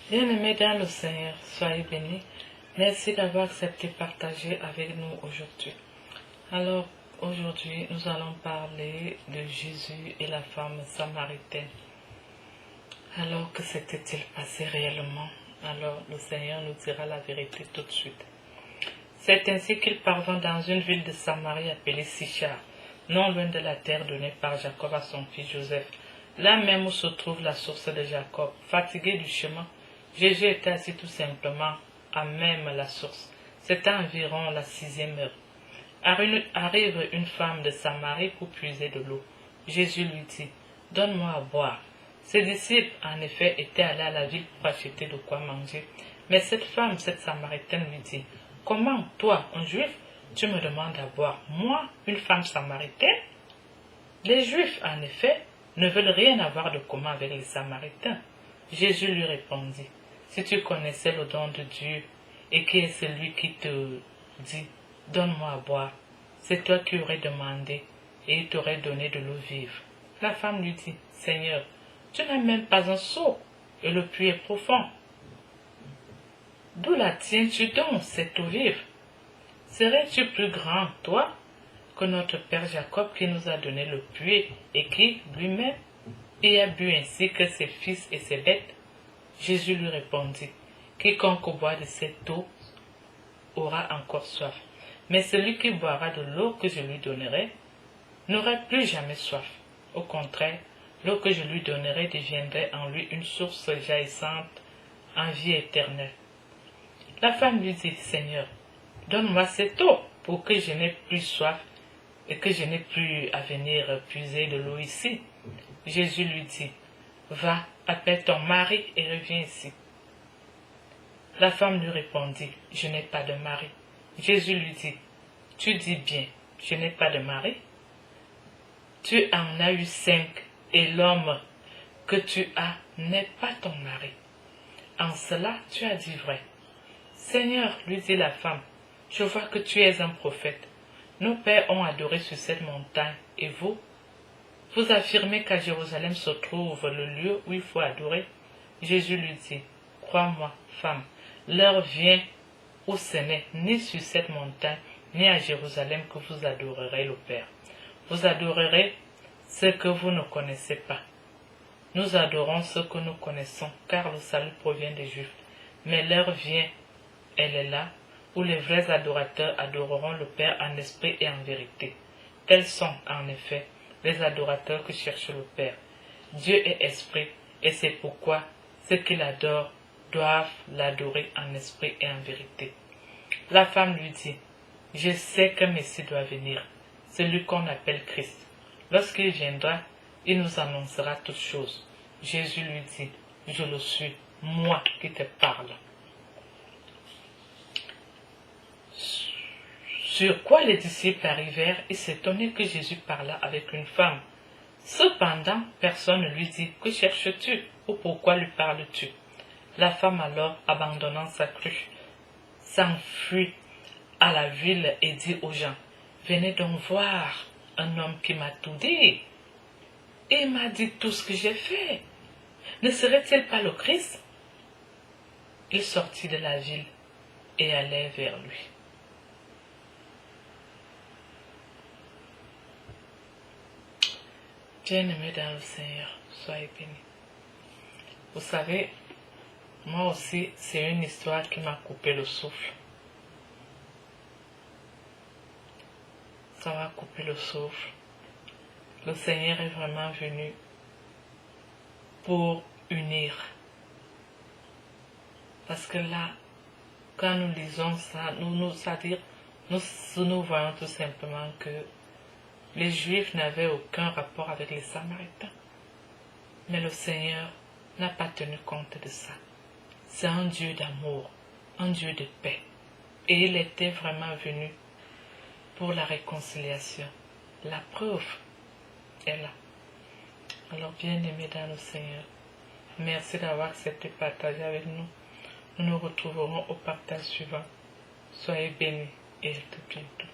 Bien-aimés dans le Seigneur, soyez bénis. Merci d'avoir accepté de partager avec nous aujourd'hui. Alors, aujourd'hui, nous allons parler de Jésus et la femme samaritaine. Alors, que s'était-il passé réellement? Alors, le Seigneur nous dira la vérité tout de suite. C'est ainsi qu'il parvint dans une ville de Samarie appelée Sichar, non loin de la terre donnée par Jacob à son fils Joseph, là même où se trouve la source de Jacob. Fatigué du chemin, Jésus était assis tout simplement à même la source. C'était environ la 6e heure. Arrive une femme de Samarie pour puiser de l'eau. Jésus lui dit, « Donne-moi à boire. » Ses disciples, en effet, étaient allés à la ville pour acheter de quoi manger. Mais cette femme, cette Samaritaine, lui dit, « Comment, toi, un juif, tu me demandes à boire, moi, une femme samaritaine ?» Les Juifs, en effet, ne veulent rien avoir de commun avec les Samaritains. Jésus lui répondit, « Si tu connaissais le don de Dieu et qui est celui qui te dit, « Donne-moi à boire », c'est toi qui aurais demandé et il t'aurait donné de l'eau vive. » La femme lui dit, « Seigneur, tu n'as même pas un seau et le puits est profond. D'où la tiens-tu donc cette eau vive? Serais-tu plus grand, toi, que notre père Jacob qui nous a donné le puits et qui, lui-même, y a bu ainsi que ses fils et ses bêtes? » Jésus lui répondit, « Quiconque boit de cette eau aura encore soif, mais celui qui boira de l'eau que je lui donnerai n'aura plus jamais soif. Au contraire, l'eau que je lui donnerai deviendrait en lui une source jaillissante en vie éternelle. » La femme lui dit, « Seigneur, donne-moi cette eau pour que je n'ai plus soif et que je n'ai plus à venir puiser de l'eau ici. » Jésus lui dit, « Va, appelle ton mari et reviens ici. » La femme lui répondit, « Je n'ai pas de mari. » Jésus lui dit, « Tu dis bien, je n'ai pas de mari. Tu en as eu 5 et l'homme que tu as n'est pas ton mari. En cela, tu as dit vrai. » Seigneur, lui dit la femme, je vois que tu es un prophète. Nos pères ont adoré sur cette montagne, et vous affirmez qu'à Jérusalem se trouve le lieu où il faut adorer. Jésus lui dit, crois-moi, femme, l'heure vient où ce n'est ni sur cette montagne, ni à Jérusalem que vous adorerez le Père. Vous adorerez ce que vous ne connaissez pas. Nous adorons ce que nous connaissons, car le salut provient des Juifs. Mais l'heure vient, elle est là, où les vrais adorateurs adoreront le Père en esprit et en vérité. Tels sont, en effet, les adorateurs qui cherchent le Père. Dieu est esprit, et c'est pourquoi ceux qui l'adorent doivent l'adorer en esprit et en vérité. La femme lui dit, « Je sais qu'un Messie doit venir, celui qu'on appelle Christ. Lorsqu'il viendra, il nous annoncera toutes choses. » Jésus lui dit, « Je le suis, moi qui te parle. » Sur quoi les disciples arrivèrent et s'étonnaient que Jésus parlât avec une femme. Cependant, personne ne lui dit, « Que cherches-tu ou pourquoi lui parles-tu » La femme alors, abandonnant sa cruche, s'enfuit à la ville et dit aux gens, « Venez donc voir un homme qui m'a tout dit. Et il m'a dit tout ce que j'ai fait. Ne serait-il pas le Christ ?» Il sortit de la ville et allait vers lui. Bien-aimés dans le Seigneur, soyez bénis. Vous savez, moi aussi, c'est une histoire qui m'a coupé le souffle. Ça m'a coupé le souffle. Le Seigneur est vraiment venu pour unir. Parce que là, quand nous lisons ça, c'est-à-dire, nous voyons tout simplement que les Juifs n'avaient aucun rapport avec les Samaritains. Mais le Seigneur n'a pas tenu compte de ça. C'est un Dieu d'amour, un Dieu de paix. Et il était vraiment venu pour la réconciliation. La preuve est là. Alors, bien-aimés dans le Seigneur, merci d'avoir accepté de partager avec nous. Nous nous retrouverons au partage suivant. Soyez bénis et à tout bientôt.